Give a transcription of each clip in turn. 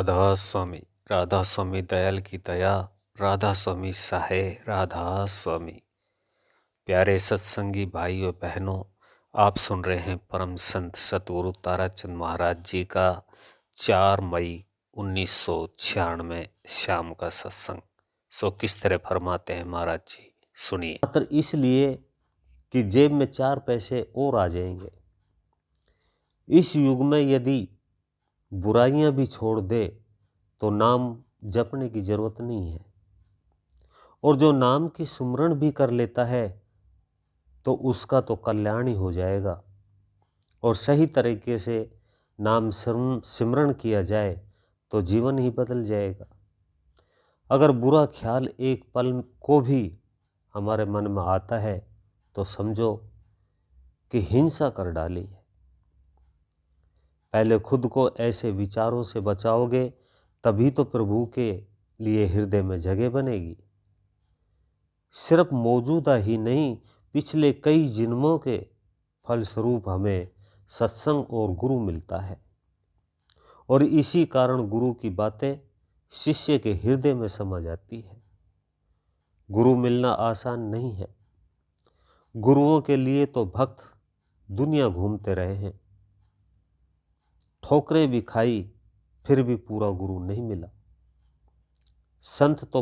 राधा स्वामी, राधा स्वामी दयाल की दया, राधा स्वामी सहाय, राधा स्वामी। प्यारे सत्संगी भाइयों बहनों, आप सुन रहे हैं परम संत सतगुरु ताराचंद महाराज जी का 4 मई 1996 शाम का सत्संग। सो किस तरह फरमाते हैं महाराज जी, सुनिए। मात्र इसलिए कि जेब में 4 पैसे और आ जाएंगे। इस युग में यदि बुराइयां भी छोड़ दे तो नाम जपने की जरूरत नहीं है, और जो नाम की सुमरण भी कर लेता है तो उसका तो कल्याण ही हो जाएगा। और सही तरीके से नाम सिमरण किया जाए तो जीवन ही बदल जाएगा। अगर बुरा ख्याल एक पल को भी हमारे मन में आता है तो समझो कि हिंसा कर डाली है। पहले खुद को ऐसे विचारों से बचाओगे तभी तो प्रभु के लिए हृदय में जगह बनेगी। सिर्फ मौजूदा ही नहीं, पिछले कई जन्मों के फलस्वरूप हमें सत्संग और गुरु मिलता है, और इसी कारण गुरु की बातें शिष्य के हृदय में समा जाती है। गुरु मिलना आसान नहीं है। गुरुओं के लिए तो भक्त दुनिया घूमते रहे हैं, ठोकरें भी खाई, फिर भी पूरा गुरु नहीं मिला। संत तो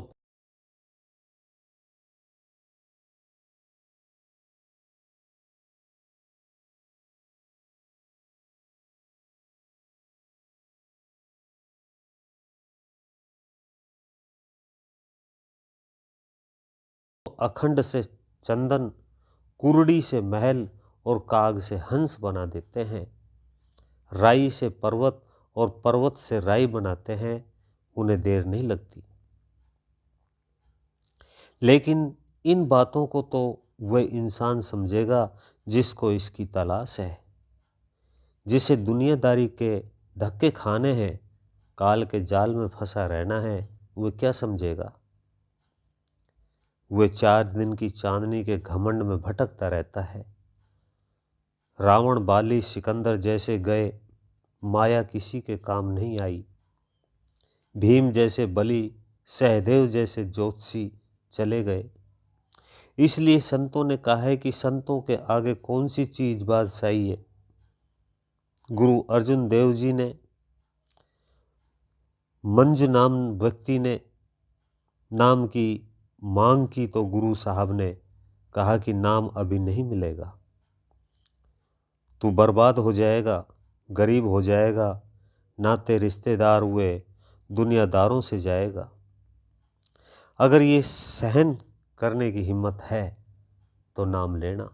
अखंड से चंदन, कुरड़ी से महल और काग से हंस बना देते हैं। राई से पर्वत और पर्वत से राई बनाते हैं, उन्हें देर नहीं लगती। लेकिन इन बातों को तो वह इंसान समझेगा जिसको इसकी तलाश है, जिसे दुनियादारी के धक्के खाने हैं, काल के जाल में फंसा रहना है। वह क्या समझेगा? वह 4 दिन की चांदनी के घमंड में भटकता रहता है। रावण, बाली, सिकंदर जैसे गए, माया किसी के काम नहीं आई। भीम जैसे बलि, सहदेव जैसे ज्योतिषी चले गए। इसलिए संतों ने कहा है कि संतों के आगे कौन सी चीज बादशाही है। गुरु अर्जुन देव जी ने, मंज नाम व्यक्ति ने नाम की मांग की तो गुरु साहब ने कहा कि नाम अभी नहीं मिलेगा, तू बर्बाद हो जाएगा, गरीब हो जाएगा, नाते रिश्तेदार हुए दुनियादारों से जाएगा। अगर ये सहन करने की हिम्मत है तो नाम लेना।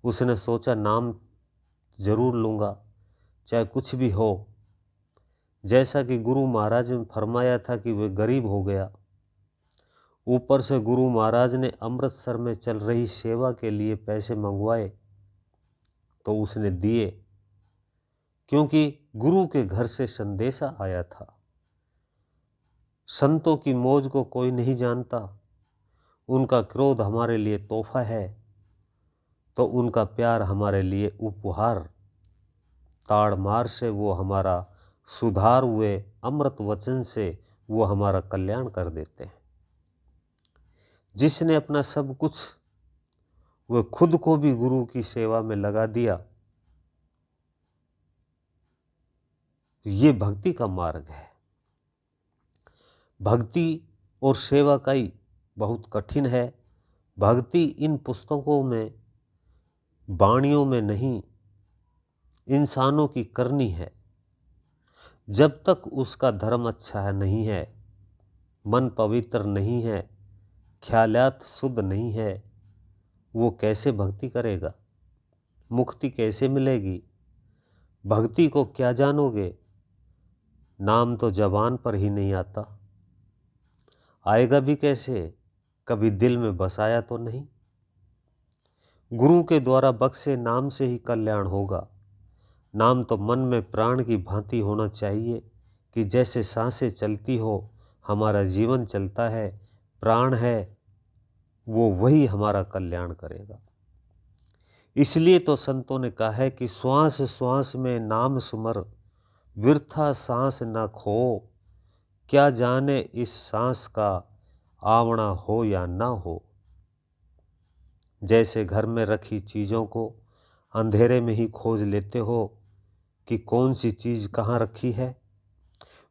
उसने सोचा नाम जरूर लूँगा, चाहे कुछ भी हो। जैसा कि गुरु महाराज ने फरमाया था कि वह गरीब हो गया, ऊपर से गुरु महाराज ने अमृतसर में चल रही सेवा के लिए पैसे मंगवाए तो उसने दिए, क्योंकि गुरु के घर से संदेशा आया था। संतों की मौज को कोई नहीं जानता, उनका क्रोध हमारे लिए तोहफा है तो उनका प्यार हमारे लिए उपहार। ताड़ मार से वो हमारा सुधार हुए, अमृत वचन से वो हमारा कल्याण कर देते हैं। जिसने अपना सब कुछ, वह खुद को भी गुरु की सेवा में लगा दिया, ये भक्ति का मार्ग है। भक्ति और सेवा का ही बहुत कठिन है। भक्ति इन पुस्तकों में, वाणियों में नहीं, इंसानों की करनी है। जब तक उसका धर्म अच्छा नहीं है, मन पवित्र नहीं है, ख्यालात शुद्ध नहीं है, वो कैसे भक्ति करेगा? मुक्ति कैसे मिलेगी? भक्ति को क्या जानोगे? नाम तो जबान पर ही नहीं आता, आएगा भी कैसे? कभी दिल में बसाया तो नहीं। गुरु के द्वारा बख्शे नाम से ही कल्याण होगा। नाम तो मन में प्राण की भांति होना चाहिए कि जैसे सांसें चलती हो, हमारा जीवन चलता है, प्राण है, वो वही हमारा कल्याण करेगा। इसलिए तो संतों ने कहा है कि श्वास श्वास में नाम सुमर, वृथा सांस न खो, क्या जाने इस सांस का आवना हो या ना हो। जैसे घर में रखी चीज़ों को अंधेरे में ही खोज लेते हो कि कौन सी चीज़ कहाँ रखी है,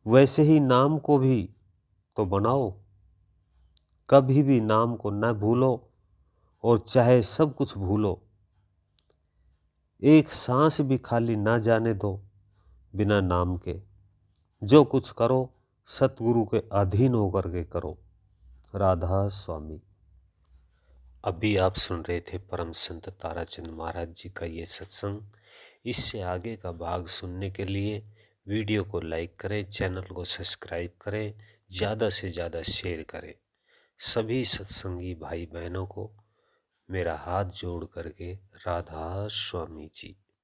वैसे ही नाम को भी तो बनाओ। कभी भी नाम को न भूलो और चाहे सब कुछ भूलो। एक सांस भी खाली ना जाने दो बिना नाम के। जो कुछ करो सतगुरु के अधीन होकर के करो। राधा स्वामी। अभी आप सुन रहे थे परम संत ताराचंद महाराज जी का ये सत्संग। इससे आगे का भाग सुनने के लिए वीडियो को लाइक करें, चैनल को सब्सक्राइब करें, ज़्यादा से ज़्यादा शेयर करें। सभी सत्संगी भाई बहनों को मेरा हाथ जोड़ करके राधा स्वामी जी।